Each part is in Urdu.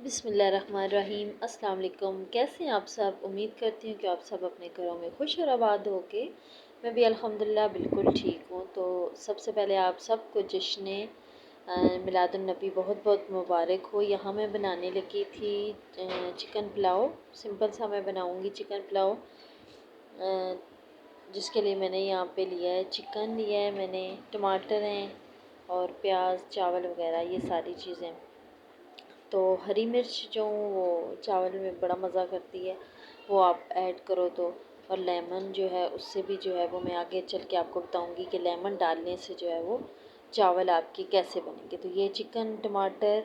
بسم اللہ الرحمن الرحیم۔ السلام علیکم، کیسے ہیں آپ سب؟ امید کرتی ہوں کہ آپ سب اپنے گھروں میں خوش اور آباد ہو کے۔ میں بھی الحمدللہ بالکل ٹھیک ہوں۔ تو سب سے پہلے آپ سب کو جشن میلاد النبی بہت بہت مبارک ہو۔ یہاں میں بنانے لگی تھی چکن پلاؤ۔ سمپل سا میں بناؤں گی چکن پلاؤ، جس کے لیے میں نے یہاں پہ لیا ہے چکن، لیا ہے میں نے ٹماٹر ہیں اور پیاز، چاول وغیرہ، یہ ساری چیزیں۔ تو ہری مرچ جو وہ چاول میں بڑا مزہ کرتی ہے، وہ آپ ایڈ کرو تو، اور لیمن جو ہے اس سے بھی جو ہے وہ میں آگے چل کے آپ کو بتاؤں گی کہ لیمن ڈالنے سے جو ہے وہ چاول آپ کی کیسے بنیں گے۔ تو یہ چکن، ٹماٹر،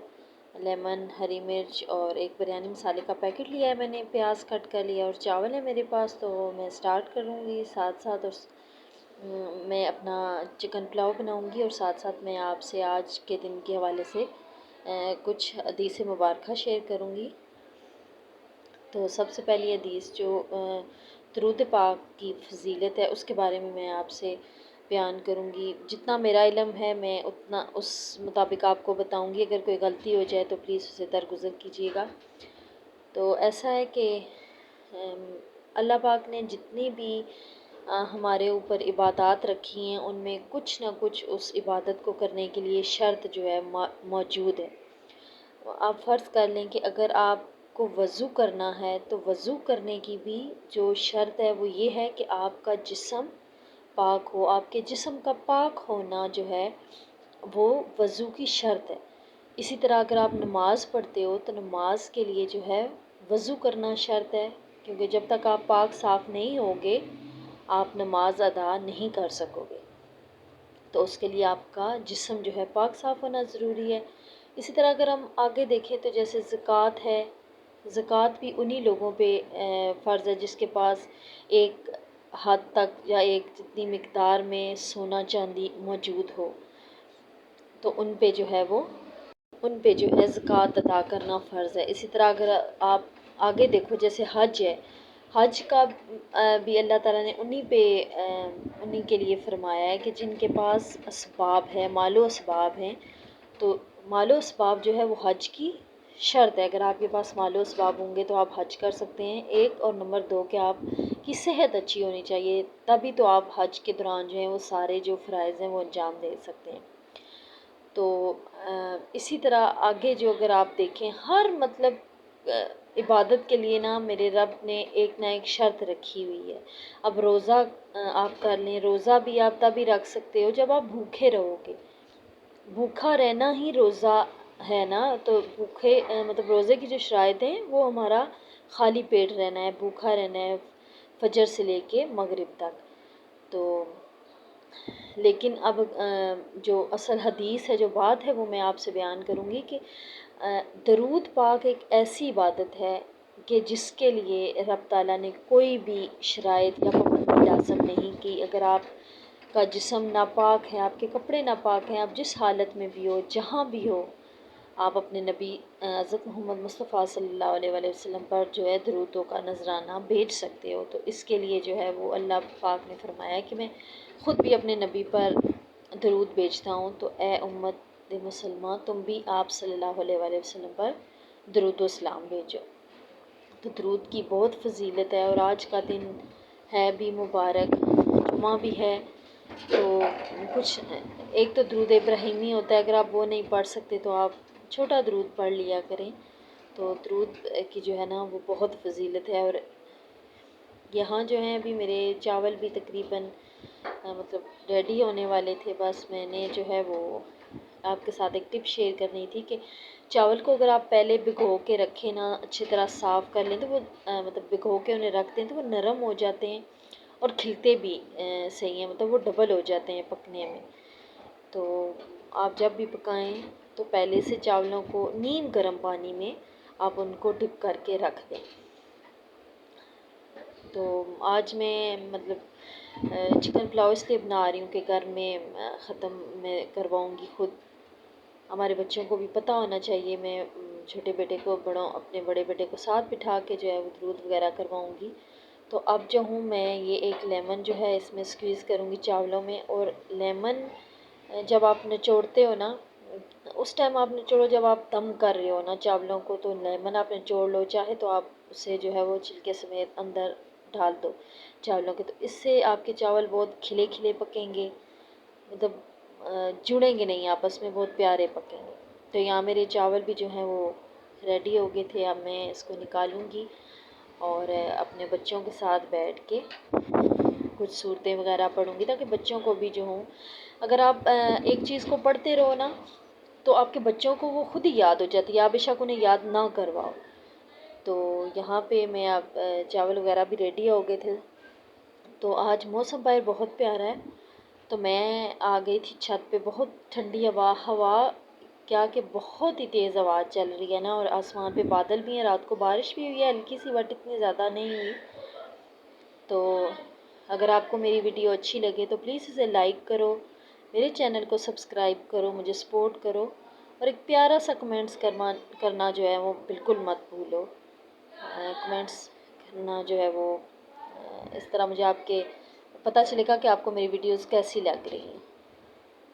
لیمن، ہری مرچ اور ایک بریانی مسالے کا پیکٹ لیا ہے میں نے، پیاز کٹ کر لیا اور چاول ہے میرے پاس۔ تو میں سٹارٹ کروں گی ساتھ ساتھ، اور میں اپنا چکن پلاؤ بناؤں گی، اور ساتھ ساتھ میں آپ سے آج کے دن کے حوالے سے کچھ حدیث مبارکہ شیئر کروں گی۔ تو سب سے پہلی حدیث جو درود پاک کی فضیلت ہے اس کے بارے میں آپ سے بیان کروں گی۔ جتنا میرا علم ہے میں اتنا اس مطابق آپ کو بتاؤں گی، اگر کوئی غلطی ہو جائے تو پلیز اسے درگزر کیجیے گا۔ تو ایسا ہے کہ اللہ پاک نے جتنی بھی ہمارے اوپر عبادات رکھی ہیں ان میں کچھ نہ کچھ اس عبادت کو کرنے کے لیے شرط جو ہے موجود ہے۔ آپ فرض کر لیں کہ اگر آپ کو وضو کرنا ہے تو وضو کرنے کی بھی جو شرط ہے وہ یہ ہے کہ آپ کا جسم پاک ہو۔ آپ کے جسم کا پاک ہونا جو ہے وہ وضو کی شرط ہے۔ اسی طرح اگر آپ نماز پڑھتے ہو تو نماز کے لیے جو ہے وضو کرنا شرط ہے، کیونکہ جب تک آپ پاک صاف نہیں ہوگے آپ نماز ادا نہیں کر سکو گے۔ تو اس کے لیے آپ کا جسم جو ہے پاک صاف ہونا ضروری ہے۔ اسی طرح اگر ہم آگے دیکھیں تو جیسے زکوٰۃ ہے، زکوٰۃ بھی انہی لوگوں پہ فرض ہے جس کے پاس ایک حد تک یا ایک جتنی مقدار میں سونا چاندی موجود ہو، تو ان پہ جو ہے زکوٰۃ ادا کرنا فرض ہے۔ اسی طرح اگر آپ آگے دیکھو جیسے حج ہے، حج کا بھی اللہ تعالیٰ نے انہی کے لیے فرمایا ہے کہ جن کے پاس اسباب ہے، مال و اسباب ہیں، تو مال و اسباب جو ہے وہ حج کی شرط ہے۔ اگر آپ کے پاس مال و اسباب ہوں گے تو آپ حج کر سکتے ہیں، ایک، اور نمبر دو کہ آپ کی صحت اچھی ہونی چاہیے، تبھی تو آپ حج کے دوران جو ہیں وہ سارے جو فرائض ہیں وہ انجام دے سکتے ہیں۔ تو اسی طرح آگے جو اگر آپ دیکھیں ہر عبادت کے لیے نا میرے رب نے ایک نہ ایک شرط رکھی ہوئی ہے۔ اب روزہ آپ کر لیں، روزہ بھی آپ تبھی رکھ سکتے ہو جب آپ بھوکے رہو گے، بھوکا رہنا ہی روزہ ہے نا۔ تو روزے کی جو شرائط ہیں وہ ہمارا خالی پیٹ رہنا ہے، بھوکا رہنا ہے فجر سے لے کے مغرب تک۔ تو لیکن اب جو اصل حدیث ہے، جو بات ہے، وہ میں آپ سے بیان کروں گی کہ درود پاک ایک ایسی عبادت ہے کہ جس کے لیے رب تعالیٰ نے کوئی بھی شرائط یا پابندی لازم نہیں کی۔ اگر آپ کا جسم ناپاک ہے، آپ کے کپڑے ناپاک ہیں، آپ جس حالت میں بھی ہو، جہاں بھی ہو، آپ اپنے نبی حضرت محمد مصطفیٰ صلی اللہ علیہ وآلہ وسلم پر جو ہے درودوں کا نذرانہ بھیج سکتے ہو۔ تو اس کے لیے جو ہے وہ اللہ پاک نے فرمایا ہے کہ میں خود بھی اپنے نبی پر درود بھیجتا ہوں، تو اے امت مسلمہ تم بھی آپ صلی اللہ علیہ وآلہ وسلم پر درود و سلام بھیجو۔ تو درود کی بہت فضیلت ہے، اور آج کا دن ہے بھی مبارک، جمعہ بھی ہے۔ تو ایک تو درود ابراہیمی ہوتا ہے، اگر آپ وہ نہیں پڑھ سکتے تو آپ چھوٹا درود پڑھ لیا کریں۔ تو درود کی جو ہے نا وہ بہت فضیلت ہے۔ اور یہاں جو ہیں ابھی میرے چاول بھی تقریباً ریڈی ہونے والے تھے، بس میں نے جو ہے وہ آپ کے ساتھ ایک ٹپ شیئر کرنی تھی کہ چاول کو اگر آپ پہلے بھگو کے رکھیں نا، اچھی طرح صاف کر لیں، تو وہ بھگو کے انہیں رکھ دیں تو وہ نرم ہو جاتے ہیں اور کھلتے بھی صحیح ہیں، وہ ڈبل ہو جاتے ہیں پکنے میں۔ تو آپ جب بھی پکائیں تو پہلے سے چاولوں کو نیم گرم پانی میں آپ ان کو ڈپ کر کے رکھ دیں۔ تو آج میں چکن پلاؤ اس لیے بنا رہی ہوں کہ گھر میں ختم میں کرواؤں گی خود، ہمارے بچوں کو بھی پتہ ہونا چاہیے۔ میں چھوٹے بیٹے کو اپنے بڑے بیٹے کو ساتھ بٹھا کے جو ہے وہ درود وغیرہ کرواؤں گی۔ تو اب جو ہوں میں یہ ایک لیمن جو ہے اس میں سکویز کروں گی چاولوں میں، اور لیمن جب آپ نچوڑتے ہو نا اس ٹائم آپ نچوڑو جب آپ دم کر رہے ہو نا چاولوں کو، تو لیمن آپ نچوڑ لو، چاہے تو آپ اسے جو ہے وہ چھلکے سمیت اندر ڈال دو چاولوں کے، تو اس سے آپ کے چاول بہت کھلے کھلے پکیں گے، مطلب جڑیں گے نہیں آپس میں، بہت پیارے پکیں گے۔ تو یہاں میرے چاول بھی جو ہیں وہ ریڈی ہو گئے تھے، اب میں اس کو نکالوں گی اور اپنے بچوں کے ساتھ بیٹھ کے کچھ صورتیں وغیرہ پڑھوں گی، تاکہ بچوں کو بھی جو ہوں، اگر آپ ایک چیز کو پڑھتے رہو نا تو آپ کے بچوں کو وہ خود ہی یاد ہو جاتی ہے، آپ بے شک انہیں یاد نہ کرواؤ۔ تو یہاں پہ میں اب چاول وغیرہ بھی ریڈی ہو گئے تھے، تو آج موسم باہر بہت پیارا ہے، تو میں آ گئی تھی چھت پہ، بہت ٹھنڈی ہوا کیا کہ بہت ہی تیز ہوا چل رہی ہے نا، اور آسمان پہ بادل بھی ہیں، رات کو بارش بھی ہوئی ہے ہلکی سی، بٹ اتنی زیادہ نہیں ہوئی۔ تو اگر آپ کو میری ویڈیو اچھی لگے تو پلیز اسے لائک کرو، میرے چینل کو سبسکرائب کرو، مجھے سپورٹ کرو، اور ایک پیارا سا کمنٹس کرنا جو ہے وہ بالکل مت بھولو۔ کمنٹس کرنا جو ہے وہ اس طرح مجھے آپ کے پتہ چلے گا کہ آپ کو میری ویڈیوز کیسی لگ رہی ہیں۔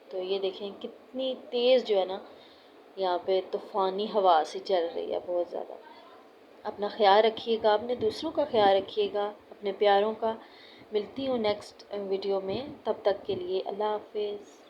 تو یہ دیکھیں کتنی تیز جو ہے نا یہاں پہ طوفانی ہوا سی چل رہی ہے بہت زیادہ۔ اپنا خیال رکھیے گا، اپنے دوسروں کا خیال رکھیے گا، اپنے پیاروں کا۔ ملتی ہوں نیکسٹ ویڈیو میں، تب تک کے لیے اللہ حافظ۔